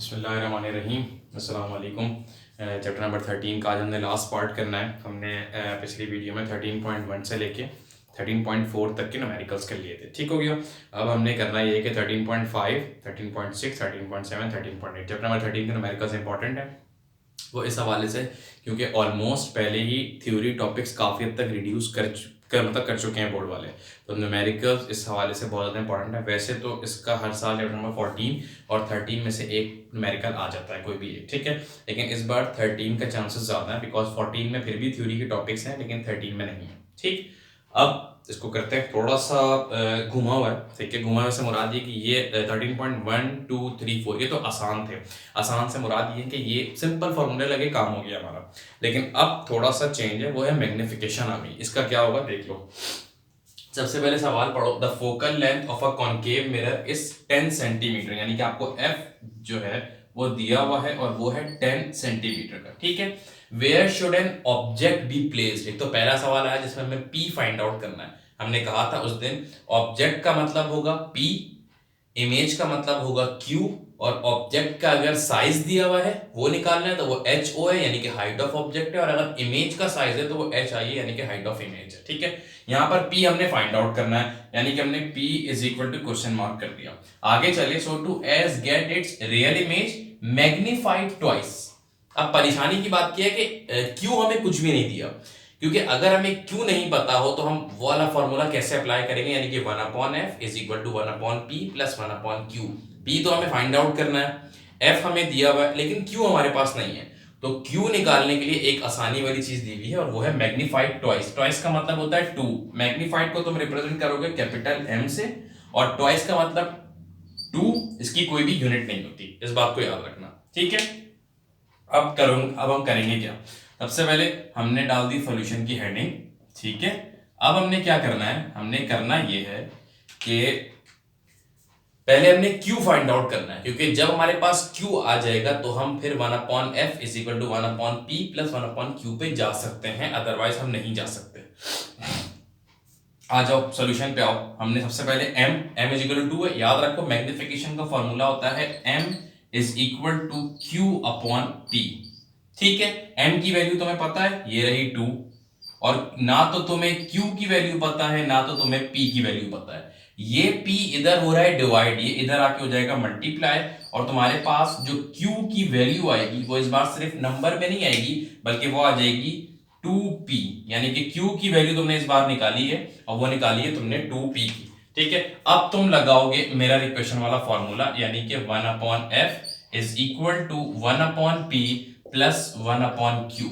बिस्मिल्लाहिर्रहमानिर्रहीम अस्सलाम वालेकुम। चैप्टर नंबर 13 का आज हमने लास्ट पार्ट करना है। हमने पिछली वीडियो में 13.1 से लेके 13.4 तक के न्यूमेरिकल्स कर लिए थे, ठीक हो गया। अब हमने करना ये है कि 13.5, 13.6, 13.7, 13.8 चैप्टर नंबर 13 के न्यूमेरिकल्स इंपॉर्टेंट है वो इस हवाले से क्योंकि ऑलमोस्ट पहले ही थ्योरी टॉपिक्स काफ़ी हद तक रिड्यूस कर चुके हैं बोर्ड वाले। तो न्यूमेरिकल्स इस हवाले से बहुत ज़्यादा इंपॉर्टेंट है। वैसे तो इसका हर साल चैप्टर नंबर 14 और 13 में से एक न्यूमेरिकल आ जाता है, कोई भी एक, ठीक है। लेकिन इस बार 13 का चांसेस ज़्यादा है बिकॉज 14 में फिर भी थ्योरी के टॉपिक्स हैं लेकिन 13 में नहीं है, ठीक। अब इसको करते हैं थोड़ा सा घुमा हुआ है, ठीक है। घुमा हुआ से मुराद ये कि ये 13.1, 2, 3, 4 ये तो आसान थे। आसान से मुराद ये है कि ये सिंपल फॉर्मूले लगे काम हो गया हमारा। लेकिन अब थोड़ा सा चेंज है, वो है मैग्निफिकेशन आ गई। इसका क्या होगा देख लो। सबसे पहले सवाल पढ़ो, the focal length of a concave mirror is 10 centimetre, यानी कि आपको एफ जो है वो दिया हुआ है और वो है 10 सेंटीमीटर का, ठीक है। Where should an object be placed, एक तो पहला सवाल आया जिसमें हमें पी फाइंड आउट करना है। हमने कहा था उस दिन ऑब्जेक्ट का मतलब होगा पी, इमेज का मतलब होगा क्यू, और ऑब्जेक्ट का अगर साइज दिया हुआ है वो निकालना है तो वो एच ओ है यानी कि हाइट ऑफ ऑब्जेक्ट है, और अगर इमेज का साइज है तो वो एच आई है यानी कि हाइट ऑफ इमेज है, ठीक है। यहाँ पर P हमने फाइंड आउट करना है यानी कि हमने P is equal to question mark कर दिया। आगे चले, so to as get its real image magnified twice. अब परेशानी की बात क्या है कि Q हमें कुछ भी नहीं दिया, क्योंकि अगर हमें Q नहीं पता हो तो हम वो वाला फॉर्मूला कैसे अप्लाई करेंगे, यानी कि 1/f is equal to 1/p plus 1/q। P तो हमें फाइंड आउट करना है, F हमें दिया हुआ है लेकिन Q हमारे पास नहीं है। तो Q निकालने के लिए एक आसानी वाली चीज दी हुई है और वो है मैग्नीफाइड ट्वाइस। ट्वाइस का मतलब होता है 2। मैग्नीफाइड को तुम रिप्रेजेंट करोगे कैपिटल M से, और ट्वाइस का मतलब 2, इसकी कोई भी यूनिट नहीं होती, इस बात को याद रखना, ठीक है। अब हम करेंगे क्या। सबसे पहले हमने डाल दी सॉल्यूशन की हेडिंग, ठीक है। अब हमने क्या करना है, हमने करना ये है कि पहले हमने Q फाइंड आउट करना है, क्योंकि जब हमारे पास Q आ जाएगा तो हम फिर 1/f is equal to 1/p plus 1/q पे जा सकते हैं, अदरवाइज हम नहीं जा सकते। आ जाओ सॉल्यूशन पे आओ। हमने सबसे पहले m इज इक्वल टू 2 है, याद रखो मैग्निफिकेशन का फॉर्मूला होता है m is equal to q/p, ठीक है। m की वैल्यू तुम्हें पता है, ये रही 2, और ना तो तुम्हें q की वैल्यू पता है ना तो तुम्हें p की वैल्यू पता है। ये p इधर हो रहा है डिवाइड, ये इधर आके हो जाएगा मल्टीप्लाई, और तुम्हारे पास जो q की वैल्यू आएगी वो इस बार सिर्फ नंबर में नहीं आएगी बल्कि वो आ जाएगी 2p, यानी कि q की वैल्यू तुमने इस बार निकाली है और वो निकाली है तुमने 2p की, ठीक है। अब तुम लगाओगे मिरर इक्वेशन वाला फॉर्मूला, यानी कि 1/f is equal to 1/p plus 1/q।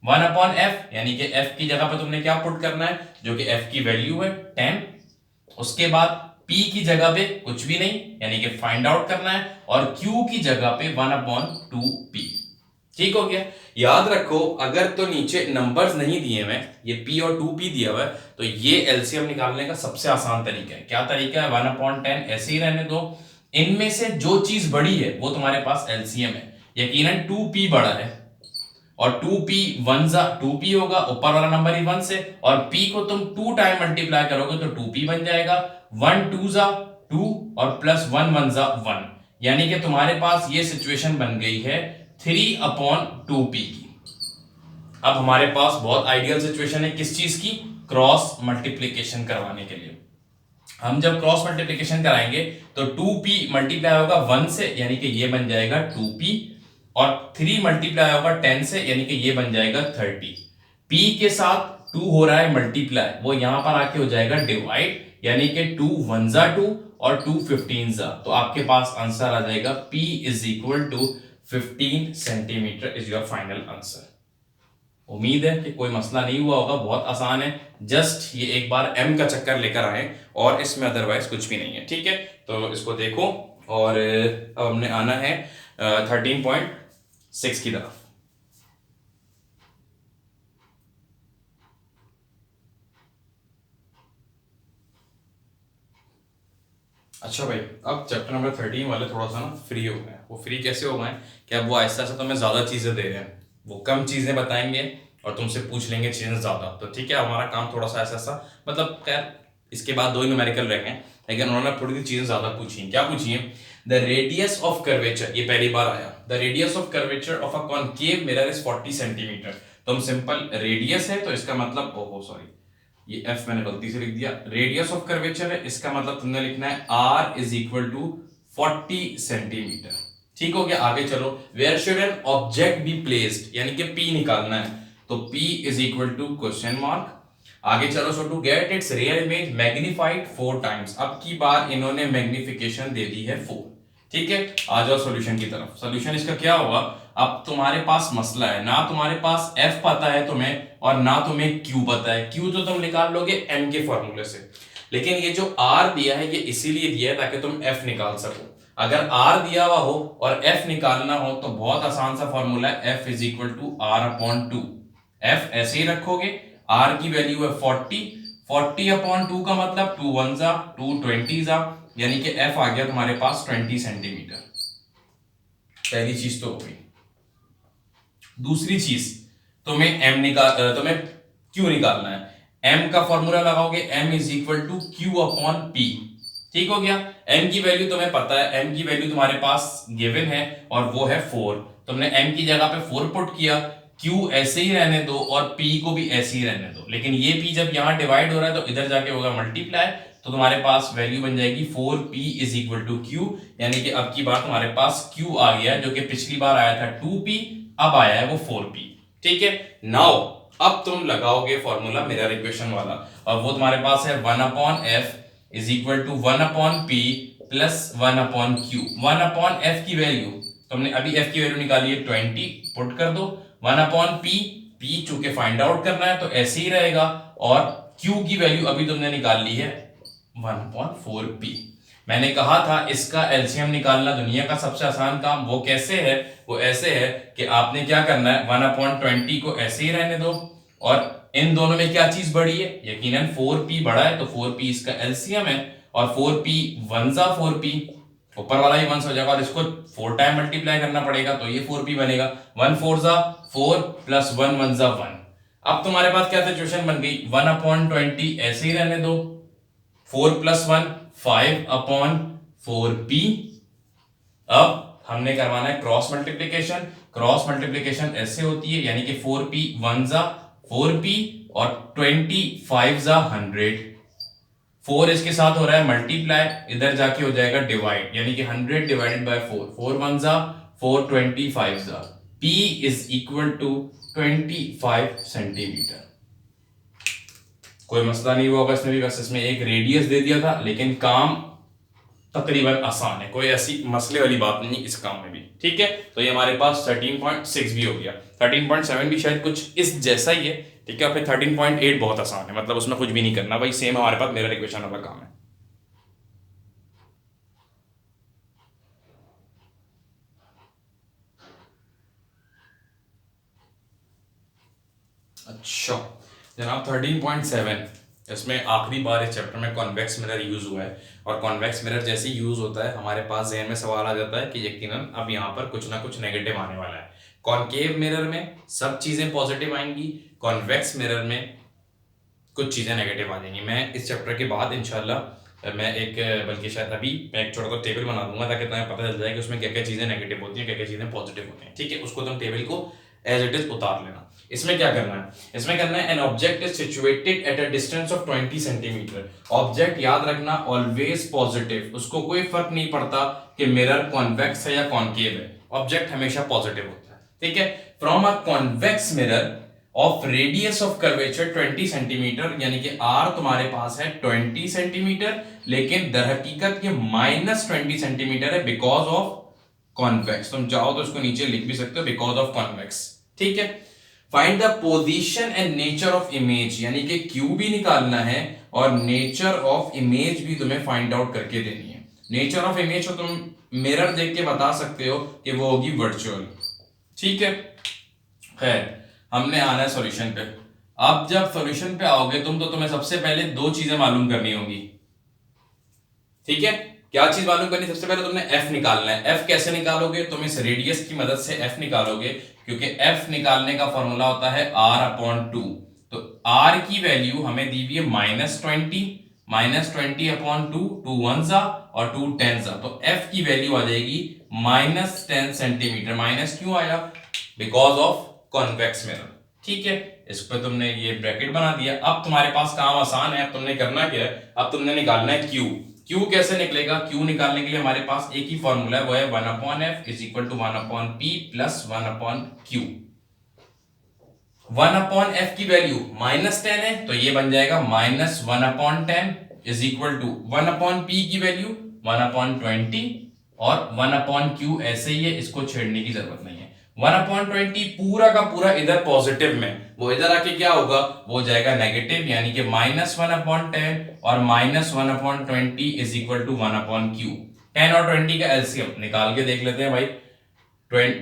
1/f यानी कि f की जगह पे तुमने क्या पुट करना है, जो कि f की वैल्यू है 10, उसके बाद p की जगह पे कुछ भी नहीं यानी कि फाइंड आउट करना है, और q की जगह पे 1/2p, ठीक हो गया। याद रखो अगर तो नीचे नंबर्स नहीं दिए हुए, ये p और 2p दिया हुआ है, तो ये एलसीएम निकालने का सबसे आसान तरीका है। क्या तरीका है, 1/10 ऐसे ही रहने दो, इनमें से जो चीज बड़ी है वो तुम्हारे पास एलसीएम है। यकीनन 2p बड़ा है और 2p 1 जा 2p होगा, ऊपर वाला नंबर ही 1 से, और p को तुम 2 टाइम मल्टीप्लाई करोगे तो 2p बन जाएगा। 1 2 जा 2 और प्लस 1 1 जा 1, यानी कि तुम्हारे पास ये सिचुएशन बन गई है 3/2p की। अब हमारे पास बहुत आइडियल सिचुएशन है किस चीज की, क्रॉस मल्टीप्लीकेशन करवाने के लिए। हम जब क्रॉस मल्टीप्लीकेशन कराएंगे तो 2p मल्टीप्लाई होगा 1 से यानी कि ये बन जाएगा 2p, और 3 मल्टीप्लाई होगा 10 से यानी कि ये बन जाएगा 30। p के साथ 2 हो रहा है मल्टीप्लाई, वो यहां पर आके हो जाएगा डिवाइड, यानी कि 2 1 जा 2 और 2 15 जा, तो आपके पास आंसर आ जाएगा p is equal to 15 centimetre is your final answer. उम्मीद है कि कोई मसला नहीं हुआ होगा, बहुत आसान है। जस्ट ये एक बार m का चक्कर लेकर आए और इसमें अदरवाइज कुछ भी नहीं है, ठीक है। तो इसको देखो, और अब हमने आना है 13.6 की तरफ। अच्छा भाई, अब चैप्टर नंबर 13 वाले थोड़ा सा ना फ्री हो गए। वो फ्री कैसे हो गए कि अब वो ऐसा ऐसा तुम्हें ज़्यादा चीज़ें दे रहे हैं, वो कम चीज़ें बताएंगे और तुमसे पूछ लेंगे चीज़ें ज़्यादा। तो ठीक है, हमारा काम थोड़ा सा ऐसा ऐसा, मतलब खैर इसके बाद 2 ही न्यूमेरिकल रह गए, लेकिन उन्होंने थोड़ी सी चीज़ें ज़्यादा पूछी हैं। क्या पूछी हैं, द रेडियस ऑफ कर्वेचर, ये पहली बार आया, the radius of curvature of a concave mirror is 40 centimetre. तो हम सिंपल रेडियस है तो इसका मतलब, ओहो सॉरी ये एफ मैंने गलती से लिख दिया, रेडियस ऑफ कर्वेचर है, इसका मतलब तुमने लिखना है R is equal to 40 centimetre. ठीक हो गया, आगे चलो, where should an object be placed, यानी कि पी निकालना है, तो P is equal to question mark. आगे चलो, so to get its real image magnified 4 times, अब की बार इन्होंने मैग्निफिकेशन दे दी है 4। ठीक है, आ जाओ सॉल्यूशन की तरफ। सॉल्यूशन इसका क्या होगा, अब तुम्हारे पास मसला है, ना तुम्हारे पास f पता है तुम्हें और ना तुम्हें q पता है। q तो तुम निकाल लोगे m के फॉर्मूले से, लेकिन ये जो r दिया है ये इसीलिए दिया है ताकि तुम f निकाल सको। अगर r दिया हुआ हो और f निकालना हो तो बहुत आसान सा फॉर्मूला है, f is equal to r upon 2। f ऐसे ही रखोगे, r की वैल्यू है 40, 40 अपॉन 2 का मतलब 2 1 जा 2 20 जा, यानी कि f आ गया तुम्हारे पास 20 सेंटीमीटर। पहली चीज तो हो गई। दूसरी चीज, तुम्हें q निकालना है। m का फॉर्मूला लगाओगे, m is equal to q upon p। ठीक हो गया, m की वैल्यू तुम्हें पता है, m की वैल्यू तुम्हारे पास गिवन है और वो है 4। तुमने m की जगह पे 4 पुट किया, q ऐसे ही रहने दो और p को भी ऐसे ही रहने दो, लेकिन ये p जब यहाँ डिवाइड हो रहा है तो इधर जाके होगा मल्टीप्लाई, तो तुम्हारे पास वैल्यू बन जाएगी 4p is equal to q, यानी कि अब की बार तुम्हारे पास q आ गया, जो कि पिछली बार आया था 2p, अब आया है वो 4p। ठीक है, नाउ अब तुम लगाओगे फॉर्मूला मिरर इक्वेशन वाला, और वो तुम्हारे पास है 1 upon F is equal to 1 upon P plus 1 upon Q. 1 upon F की वैल्यू तुमने अभी f की वैल्यू निकाली है 20, पुट कर दो, 1 अपॉन p चूंकि फाइंड आउट करना है तो ऐसे ही रहेगा, और q की वैल्यू अभी तुमने निकाल ली है 1 अपॉन 4p। मैंने कहा था इसका एलसीएम निकालना दुनिया का सबसे आसान काम, वो कैसे है, वो ऐसे है कि आपने क्या करना है, 1 अपॉन 20 को ऐसे ही रहने दो, और इन दोनों में क्या चीज बड़ी है, यकीनन 4p बड़ा है, तो 4p इसका एलसीएम है, और 4p 1 जा 4p, ऊपर वाला ही 1 हो जाएगा, और इसको 4 टाइम मल्टीप्लाई करना पड़ेगा तो ये 4p बनेगा, 1 4 जा 4 प्लस 1 1 जा 1। अब तुम्हारे पास क्या सिचुएशन बन गई, 1 अपॉन 20 ऐसे ही रहने दो, 4 प्लस 1 5 अपॉन 4p। अब हमने करवाना है क्रॉस मल्टीप्लिकेशन, क्रॉस मल्टीप्लिकेशन ऐसे होती है, यानी कि 4p 1 जा 4p और 25 जा 100, 4 इसके साथ हो रहा है मल्टीप्लाई, इधर जाके हो जाएगा डिवाइड, यानी कि 100 डिवाइडेड बाय 4, 4 1 जा 4, 25 जा, p is equal to 25 centimetre. कोई मसला नहीं हुआ होगा इसमें भी, बस इसमें एक रेडियस दे दिया था, लेकिन काम तकरीबन आसान है, कोई ऐसी मसले वाली बात नहीं इस काम में भी। ठीक है, तो ये हमारे पास 13.6 भी हो गया, 13.7 भी शायद कुछ इस जैसा ही है। ठीक है, फिर 13.8 बहुत आसान है, मतलब उसमें कुछ भी नहीं करना भाई, सेम हमारे पास मिरर इक्वेशन वाला काम है। अच्छा जनाब, 13.7 इसमें आखिरी बार इस चैप्टर में कॉन्वेक्स मिरर यूज हुआ है, और कॉन्वेक्स मिरर जैसे ही यूज होता है हमारे पास जहन में सवाल आ जाता है कि यकीनन अब यहाँ पर कुछ ना कुछ नेगेटिव आने वाला है। कॉनकेव मिरर में सब चीजें पॉजिटिव आएंगी, कॉन्वेक्स मिरर में कुछ चीजें नेगेटिव आ जाएंगी। मैं इस चैप्टर के बाद इंशाल्लाह मैं एक, बल्कि शायद अभी मैं एक छोटा सा टेबल बना दूंगा ताकि तुम्हें पता चल जाए कि उसमें क्या क्या चीजें नेगेटिव होती हैं, क्या क्या चीजें पॉजिटिव होती हैं। ठीक है, उसको तुम टेबल को एज इट इज उतार लेना। इसमें क्या करना है, इसमें करना है an object is situated at a distance of 20 centimetre. Object याद रखना ऑलवेज पॉजिटिव, उसको कोई फर्क नहीं पड़ता कि मिरर कॉन्वेक्स है या कॉनकेव है, ऑब्जेक्ट हमेशा पॉजिटिव होता है। ठीक है, from a convex mirror of radius of curvature 20 centimetre, यानी कि r तुम्हारे पास है 20 सेंटीमीटर, लेकिन दर हकीकत ये -20 सेंटीमीटर है बिकॉज ऑफ कॉन्वेक्स। तुम चाहो तो इसको नीचे लिख भी सकते हो, बिकॉज ऑफ कॉन्वेक्स। ठीक है, find the position and nature of image, यानी कि q भी निकालना है और नेचर ऑफ इमेज भी तुम्हें फाइंड आउट करके देनी है। नेचर ऑफ इमेज को तुम मिरर देख के बता सकते हो कि वो होगी वर्चुअल। ठीक है, खैर हमने आना है सॉल्यूशन पे। अब जब सॉल्यूशन पे आओगे तुम तो तुम्हें सबसे पहले दो चीजें मालूम करनी होगी। ठीक है, क्या चीज मालूम करनी, सबसे पहले तुमने f निकालना है। f कैसे निकालोगे, तुम इस रेडियस की मदद से f निकालोगे, क्योंकि f निकालने का फॉर्मूला होता है r अपॉन 2। तो r की वैल्यू हमें दी हुई है -20, -20/2, 2 1 जा और 2 10 जा, तो f की वैल्यू आ जाएगी -10 सेंटीमीटर। माइनस क्यों आया? Because of convex mirror. ठीक है, इस पर तुमने ये ब्रैकेट बना दिया। अब तुम्हारे पास काम आसान है, अब तुमने करना क्या है, अब तुमने निकालना है Q। Q कैसे निकलेगा? Q निकालने के लिए हमारे पास एक ही फॉर्मूला है, वो है 1/f is equal to 1/p plus 1/q। 1/f की वैल्यू -10 है, तो ये बन जाएगा -1/10 इज इक्वल टू 1/p की वैल्यू 1/20 और 1/q ऐसे ही है, इसको छेड़ने की जरूरत नहीं है। 1/20 पूरा का पूरा इधर पॉजिटिव में, वो इधर आके क्या होगा, वो जाएगा नेगेटिव, यानी कि -1/10 और -1/20 इज इक्वल टू 1/q। 10 और 20 का एलसीएम निकाल के देख लेते हैं भाई।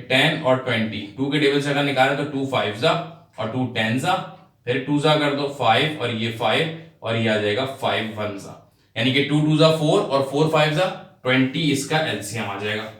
10 और 20, 2 के टेबल से अगर निकाले तो 2 5 जा और 2 10 जा, फिर 2 जा कर दो 5 और ये 5 और ये आ जाएगा 5 1 जा, यानी कि 2 2 जा 4 और 4 5 जा 20, इसका एलसीएम आ जाएगा।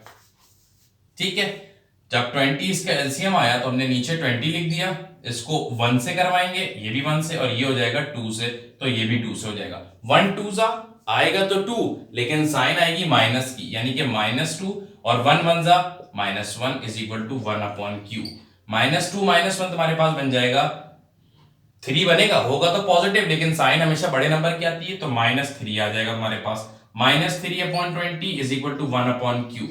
ठीक है, जब 20 इसका एलसीएम आया तो हमने नीचे 20 लिख दिया, इसको 1 से करवाएंगे, ये भी 1 से, और ये हो जाएगा 2 से, तो ये भी 2 से हो जाएगा। 1 2 जा आएगा तो 2, लेकिन साइन आएगी माइनस की, यानी कि -2 और 1 1 जा -1 इज इक्वल टू 1/q। -2 -1 तुम्हारे पास बन जाएगा 3 बनेगा, होगा तो पॉजिटिव, लेकिन साइन हमेशा बड़े नंबर की आती है, तो -3 आ जाएगा तुम्हारे पास। -3/20 इज इक्वल टू 1/q।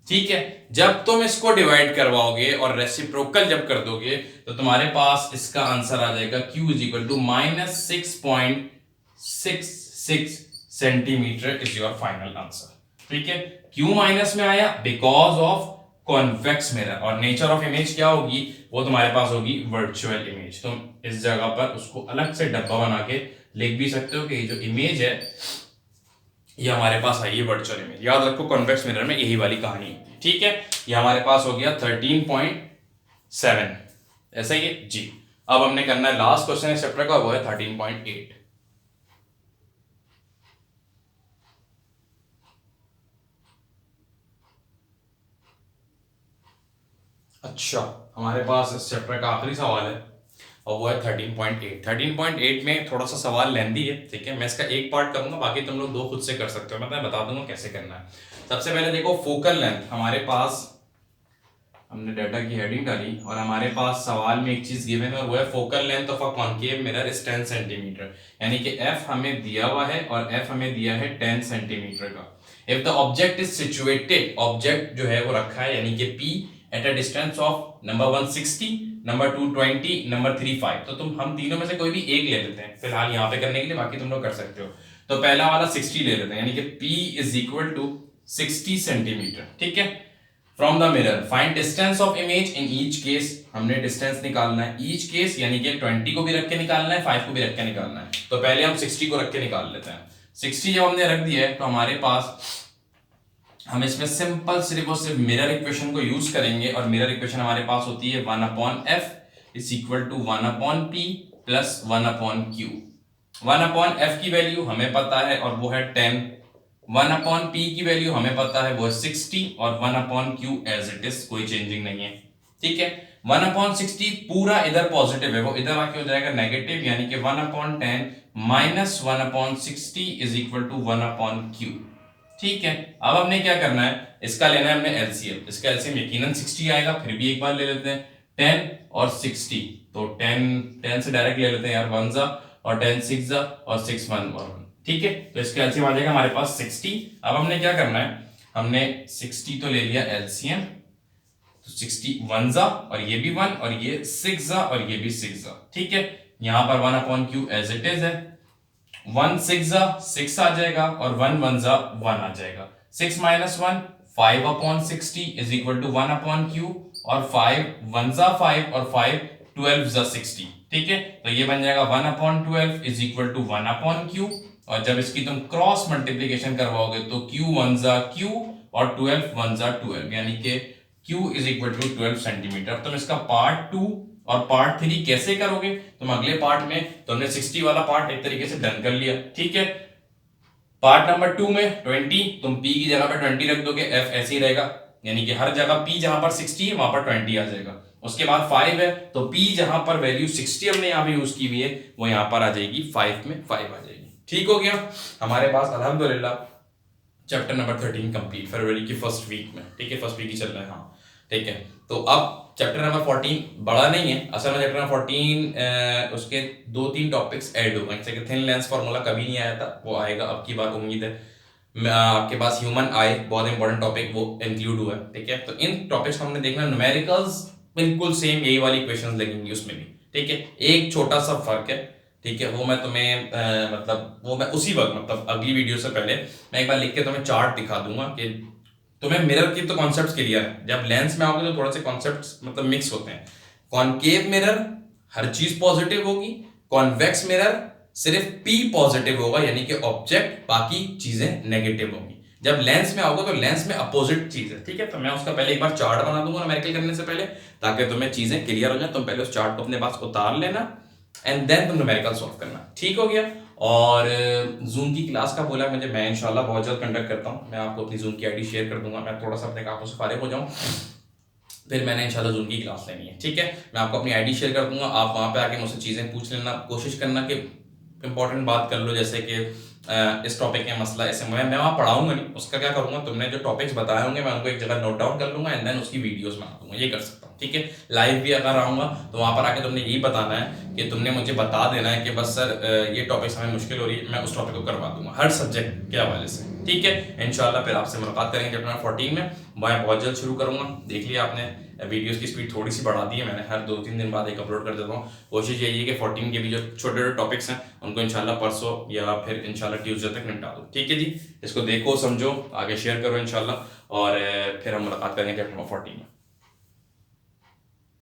ठीक है, जब तुम इसको डिवाइड करवाओगे और रेसिप्रोकल जब कर दोगे तो तुम्हारे पास इसका आंसर आ जाएगा Q is equal to -6.66 centimetre is your final answer. ठीक है, क्यों माइनस में आया? बिकॉज ऑफ कॉन्वेक्स मिरर, और नेचर ऑफ इमेज क्या होगी, वो तुम्हारे पास होगी वर्चुअल इमेज। तुम इस जगह पर उसको अलग से डब्बा बना के लिख भी सकते हो कि जो इमेज है ये हमारे पास आई है वर्चुअल इमेज। याद रखो कॉन्वेक्स मिरर में यही वाली कहानी होती है। ठीक है, ये हमारे पास हो गया 13.7, ऐसा ही है जी। अब हमने करना है लास्ट क्वेश्चन इस चैप्टर का, वो है 13.8। अच्छा, हमारे पास इस चैप्टर का आखिरी सवाल है और वो है 13.8। 13.8 में थोड़ा सा सवाल लेंदी है, ठीक है, मैं इसका एक पार्ट करूंगा, बाकी तुम लोग दो खुद से कर सकते हो, मैं बता दूंगा कैसे करना है। सबसे पहले देखो फोकल लेंथ, हमारे पास हमने डाटा की हेडिंग डाली और हमारे पास सवाल में एक चीज गिवन है और वो है focal length of a concave mirror is 10 centimetre, यानी कि f हमें दिया हुआ है और f हमें दिया है 10 सेंटीमीटर का। If the object is situated, object जो है वो रखा है यानी कि p at a distance of number 1 60, number 2 20, number 3 5, तो तुम हम तीनों में से कोई भी एक ले लेते हैं फिलहाल यहाँ पे करने के लिए, बाकी तुम लोग कर सकते हो। तो पहला वाला 60 ले लेते हैं, यानी कि p is equal to 60 centimetre. ठीक है, from the mirror find distance of image in each case, हमने डिस्टेंस निकालना है ईच केस, यानी कि 20 को भी रख के निकालना है, 5 को भी रख के निकालना है। तो पहले हम 60 को रख के निकाल लेते हैं। 60 जब हमने रख दिया है तो हमारे पास हम इसमें सिंपल सिर्फ और सिर्फ मिरर इक्वेशन को यूज करेंगे, और मिरर इक्वेशन हमारे पास होती है 1/f is equal to 1/p plus 1/q। 1/f की वैल्यू हमें पता है और वो है 10, 1/p की वैल्यू हमें पता है वो है 60 और 1/q एज इट इज, कोई चेंजिंग नहीं है। ठीक है, 1/60 पूरा इधर पॉजिटिव है, वो इधर आके हो जाएगा नेगेटिव, यानी कि 1/10 minus 1/60 is equal to 1/q। ठीक है, अब हमने क्या करना है, इसका लेना है हमने एलसीएम। इसका एलसीएम यकीनन 60 आएगा, फिर भी एक बार ले लेते हैं 10 और 60, तो 10 से डायरेक्ट ले लेते हैं यार, 1 जा और 10 6 जा और 6 1 और 1। ठीक है, तो इसका एलसीएम आ जाएगा हमारे पास 60। अब हमने क्या करना है, हमने 60 तो ले लिया एलसीएम, तो 60 1 जा और ये भी 1 और ये 6 जा और ये भी 6 जा। ठीक है, यहां पर 1/q एज इट इज है, 1 6 जा 6 आ जाएगा और 1 1 जा 1 आ जाएगा। 6 minus 1 5/60 is equal to 1/q, और 5 1 जा 5 और 5 12 जा 60। ठीक है, तो ये बन जाएगा 1/12 इज इक्वल टू 1/q, और जब इसकी तुम क्रॉस मल्टीप्लीकेशन करवाओगे तो q 1 जा q और 12 1 जा 12, यानी कि q is equal to 12 centimetre. अब तुम इसका पार्ट 2 और पार्ट 3 कैसे करोगे, तुम अगले पार्ट में, तो हमने 60 वाला पार्ट एक तरीके से डन कर लिया। ठीक है, पार्ट नंबर 2 में 20, तुम p की जगह पर 20 रख दोगे, f ऐसे ही रहेगा, यानी कि हर जगह p जहां पर 60 है वहां पर 20 आ जाएगा। उसके बाद 5 है, तो p जहां पर वैल्यू 60 हमने यहां पे यूज की हुई है वो यहां पर आ जाएगी 5 में 5 आ जाएगी। ठीक हो गया हमारे पास अल्हम्दुलिल्लाह चैप्टर नंबर 13 कंप्लीट फरवरी की फर्स्ट वीक में, ठीक है, फर्स्ट वीक ही चल रहा है, हाँ ठीक है। तो अब चैप्टर नंबर 14 बड़ा नहीं है असल में, चैप्टर नंबर 14 उसके 2-3 टॉपिक्स ऐड हो गए, जैसे कि थिन लेंस फार्मूला कभी नहीं आया था, वो आएगा अब की बार उम्मीद है। आपके पास ह्यूमन आई बहुत इंपॉर्टेंट टॉपिक वो इंक्लूड हुआ है, ठीक है। तो इन टॉपिक्स को हमने देखना, न्यूमेरिकल्स बिल्कुल सेम यही वाली क्वेश्चंस लगेंगी उसमें भी, ठीक है। एक छोटा सा फर्क है, ठीक है, वो मैं तुम्हें मतलब वो मैं उसी वक्त मतलब अगली वीडियो से पहले मैं एक बार लिख के तुम्हें चार्ट दिखा दूंगा कि तुम्हें मिरर की तो कॉन्सेप्ट्स क्लियर है, जब लेंस में आओगे तो थोड़ा से कॉन्सेप्ट्स मतलब मिक्स होते हैं। कॉनकेव मिरर हर चीज पॉजिटिव होगी, कॉन्वेक्स मिरर सिर्फ पी पॉजिटिव होगा यानी कि ऑब्जेक्ट, बाकी चीजें नेगेटिव होंगी। जब लेंस में आओगे तो लेंस में अपोजिट चीज है, ठीक है। तो मैं उसका पहले एक बार चार्ट बना दूंगा न्यूमेरिकल करने से पहले, ताकि तुम्हें चीजें क्लियर हो जाए। तुम पहले उस चार्ट को अपने पास उतार लेना एंड देन तुम न्यूमेरिकल सॉल्व करना, ठीक हो गया। और जूम की क्लास का बोला मुझे, मैं इंशाल्लाह बहुत जल्द कंडक्ट करता हूँ, मैं आपको अपनी जूम की आईडी शेयर कर दूंगा, मैं थोड़ा सा अपने कामों से फारिग हो जाऊँ, फिर मैंने इंशाल्लाह जूम की क्लास लेनी है, ठीक है। मैं आपको अपनी आईडी शेयर कर दूंगा, आप वहाँ पे आके मुझसे चीज़ें पूछ लेना, कोशिश करना कि इंपॉर्टेंट बात कर लो, जैसे कि इस टॉपिक का मसला ऐसे मैं वहाँ पढ़ाऊंगा नहीं, उसका क्या करूंगा, तुमने जो टॉपिक्स बताए होंगे मैं उनको एक जगह नोट डाउन कर लूंगा एंड देन उसकी वीडियोस बना दूंगा, ये कर सकता हूँ, ठीक है। लाइव भी अगर आऊँगा तो वहाँ पर आके तुमने यही बताना है कि तुमने मुझे बता देना है कि बस सर ये टॉपिक्स हमें मुश्किल हो रही है, मैं उस टॉपिक को करवा दूंगा हर सब्जेक्ट के हवाले से, ठीक है। इंशाल्लाह फिर आपसे मुलाकात करेंगे चैप्टर नंबर 14 में, मैं बहुत जल्द शुरू करूँगा। देख लिया आपने वीडियोस की स्पीड थोड़ी सी बढ़ा दी है मैंने, हर 2-3 दिन बाद एक अपलोड कर देता हूँ। कोशिश यही है कि 14 के भी जो छोटे छोटे टॉपिक्स हैं उनको इंशाल्लाह परसों या फिर इंशाल्लाह ट्यूसडे तक निपटा दूँ, ठीक है जी। इसको देखो समझो आगे शेयर करो इंशाल्लाह, और फिर हम मुलाकात करेंगे चैप्टर नंबर 14 में।